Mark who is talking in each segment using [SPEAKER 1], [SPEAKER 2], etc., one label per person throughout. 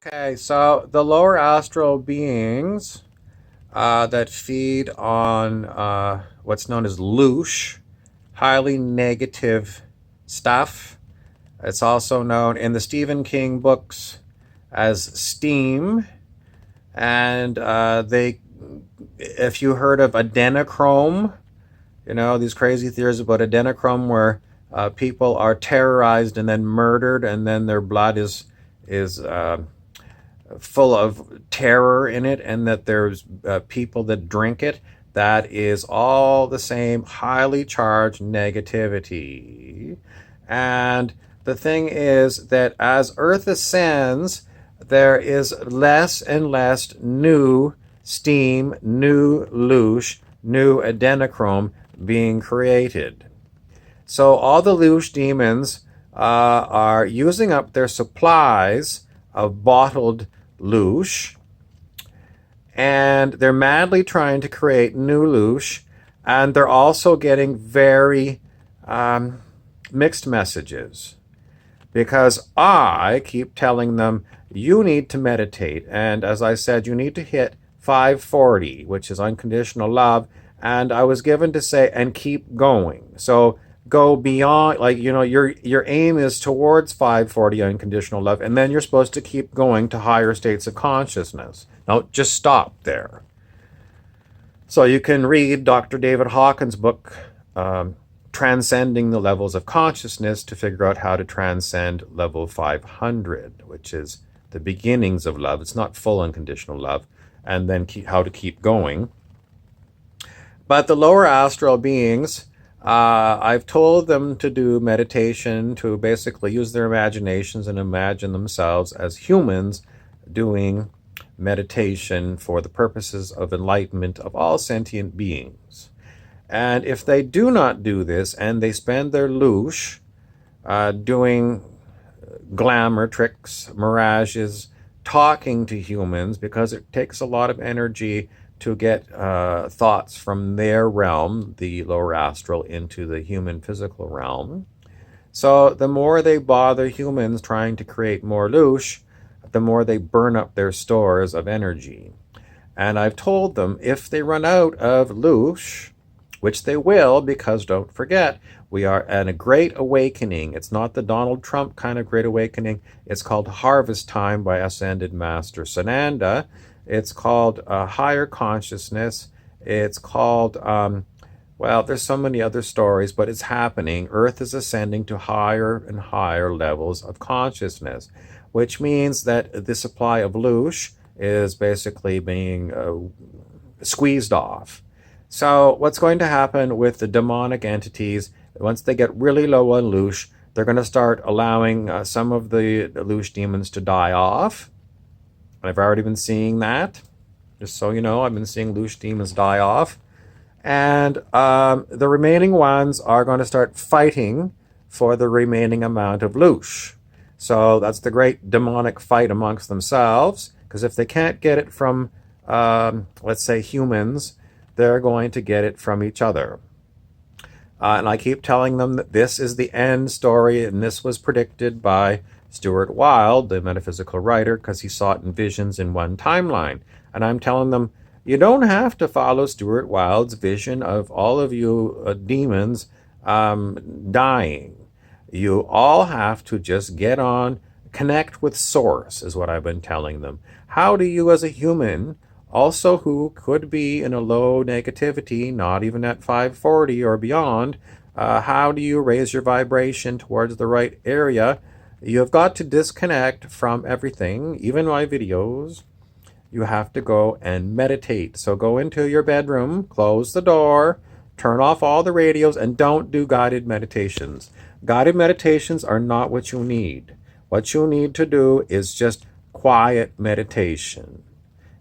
[SPEAKER 1] Okay, so the lower astral beings that feed on what's known as loosh, highly negative stuff. It's also known in the Stephen King books as steam. And if you heard of adrenochrome, these crazy theories about adrenochrome where people are terrorized and then murdered, and then their blood is full of terror in it, and that there's people that drink it. That is all the same highly charged negativity. And the thing is that as Earth ascends, there is less and less new steam, new loosh, new adrenochrome being created. So all the loosh demons are using up their supplies of bottled loosh, and they're madly trying to create new loosh, and they're also getting very mixed messages, because I keep telling them you need to meditate, and as I said, you need to hit 540, which is unconditional love, and I was given to say and keep going. So go beyond, your aim is towards 540 unconditional love, and then you're supposed to keep going to higher states of consciousness. Don't just stop there. So you can read Dr. David Hawkins' book, Transcending the Levels of Consciousness, to figure out how to transcend level 500, which is the beginnings of love. It's not full unconditional love, and then how to keep going. But the lower astral beings, I've told them to do meditation, to basically use their imaginations and imagine themselves as humans doing meditation for the purposes of enlightenment of all sentient beings. And if they do not do this, and they spend their loosh doing glamour tricks, mirages, talking to humans, because it takes a lot of energy to get thoughts from their realm, the lower astral, into the human physical realm. So the more they bother humans trying to create more loosh, the more they burn up their stores of energy. And I've told them if they run out of loosh, which they will, because don't forget, we are at a great awakening. It's not the Donald Trump kind of great awakening. It's called Harvest Time by Ascended Master Sananda. It's called higher consciousness. It's called, there's so many other stories, but it's happening. Earth is ascending to higher and higher levels of consciousness, which means that the supply of loosh is basically being squeezed off. So what's going to happen with the demonic entities, once they get really low on loosh, they're going to start allowing some of the loosh demons to die off. I've already been seeing that. Just so you know, I've been seeing loosh demons die off. And the remaining ones are going to start fighting for the remaining amount of loosh. So that's the great demonic fight amongst themselves, because if they can't get it from, let's say, humans, they're going to get it from each other. And I keep telling them that this is the end story, and this was predicted by Stuart Wilde, the metaphysical writer, because he saw it in visions in one timeline. And I'm telling them, you don't have to follow Stuart Wilde's vision of all of you demons dying. You all have to just get on, connect with Source, is what I've been telling them. How do you as a human, also who could be in a low negativity, not even at 540 or beyond, how do you raise your vibration towards the right area? You have got to disconnect from everything, even my videos. You have to go and meditate. So go into your bedroom, close the door, turn off all the radios, and don't do guided meditations. Guided meditations are not what you need. What you need to do is just quiet meditation.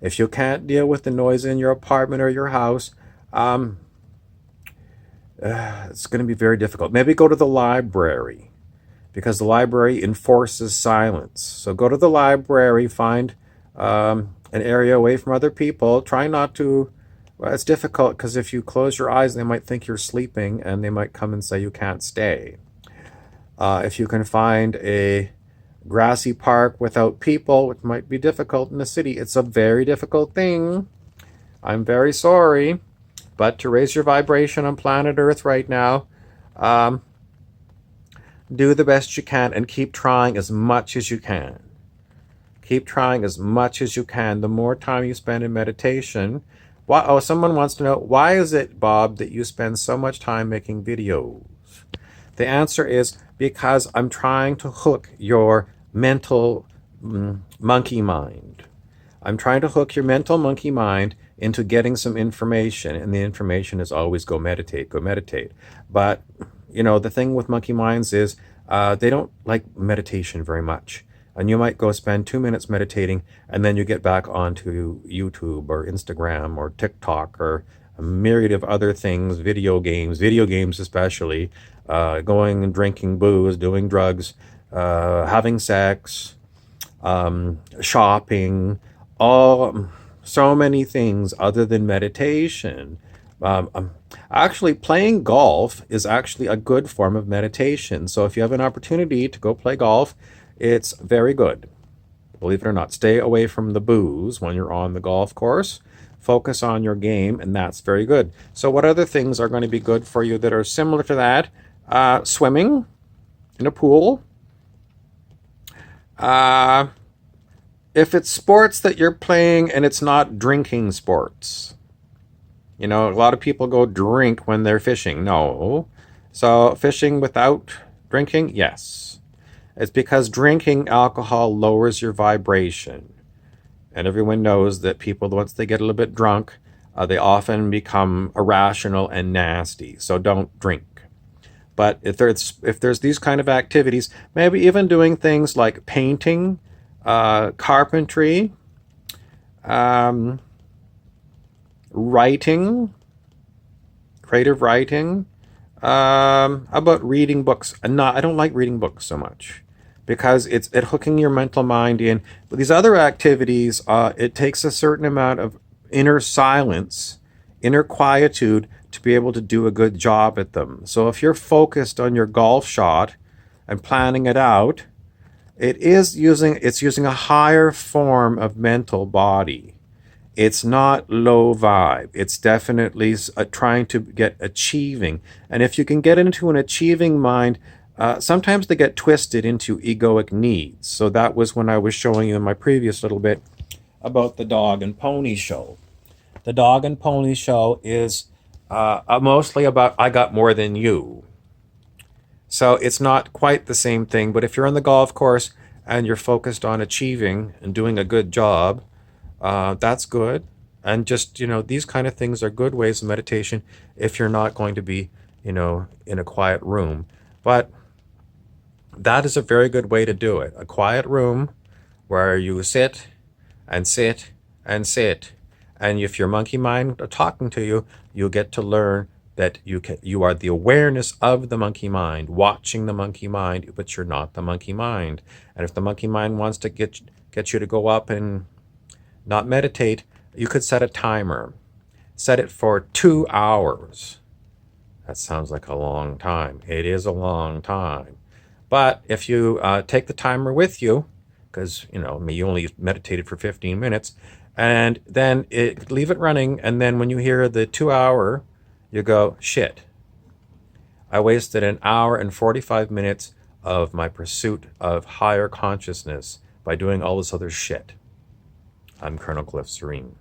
[SPEAKER 1] If you can't deal with the noise in your apartment or your house, it's going to be very difficult. Maybe go to the library, because the library enforces silence. So go to the library, find an area away from other people. Try not to, well, it's difficult, because if you close your eyes, they might think you're sleeping, and they might come and say you can't stay. If you can find a grassy park without people, which might be difficult in the city. It's a very difficult thing. I'm very sorry. But to raise your vibration on planet Earth right now, um, do the best you can and keep trying as much as you can. Keep trying as much as you can. The more time you spend in meditation. Someone wants to know, why is it, Bob, that you spend so much time making videos? The answer is because I'm trying to hook your mental monkey mind. I'm trying to hook your mental monkey mind into getting some information, and the information is always go meditate, go meditate. But, the thing with monkey minds is they don't like meditation very much. And you might go spend 2 minutes meditating, and then you get back onto YouTube or Instagram or TikTok or a myriad of other things, video games especially, going and drinking booze, doing drugs, having sex, shopping, so many things other than meditation. Actually, playing golf is actually a good form of meditation. So if you have an opportunity to go play golf, it's very good. Believe it or not, stay away from the booze when you're on the golf course. Focus on your game, and that's very good. So what other things are going to be good for you that are similar to that? Swimming in a pool. If it's sports that you're playing and it's not drinking sports. A lot of people go drink when they're fishing. No. So fishing without drinking? Yes. It's because drinking alcohol lowers your vibration. And everyone knows that people, once they get a little bit drunk, they often become irrational and nasty. So don't drink. But if there's these kind of activities, maybe even doing things like painting, carpentry, writing, creative writing, about reading books. I don't like reading books so much because it's hooking your mental mind in. But these other activities, it takes a certain amount of inner silence, inner quietude to be able to do a good job at them. So if you're focused on your golf shot and planning it out, it's using a higher form of mental body. It's not low vibe. It's definitely trying to get achieving. And if you can get into an achieving mind, sometimes they get twisted into egoic needs. So that was when I was showing you in my previous little bit about the dog and pony show. The dog and pony show is mostly about I got more than you. So it's not quite the same thing. But if you're on the golf course and you're focused on achieving and doing a good job, that's good. And just, these kind of things are good ways of meditation if you're not going to be, in a quiet room. But that is a very good way to do it. A quiet room where you sit and sit and sit. And if your monkey mind are talking to you, you'll get to learn that you are the awareness of the monkey mind, watching the monkey mind, but you're not the monkey mind. And if the monkey mind wants to get you to go up and not meditate, you could set a timer. Set it for 2 hours. That sounds like a long time. It is a long time. But if you take the timer with you, because, you only meditated for 15 minutes, and then leave it running, and then when you hear the 2 hour, you go, shit. I wasted 1 hour and 45 minutes of my pursuit of higher consciousness by doing all this other shit. I'm Colonel Cliff Serene.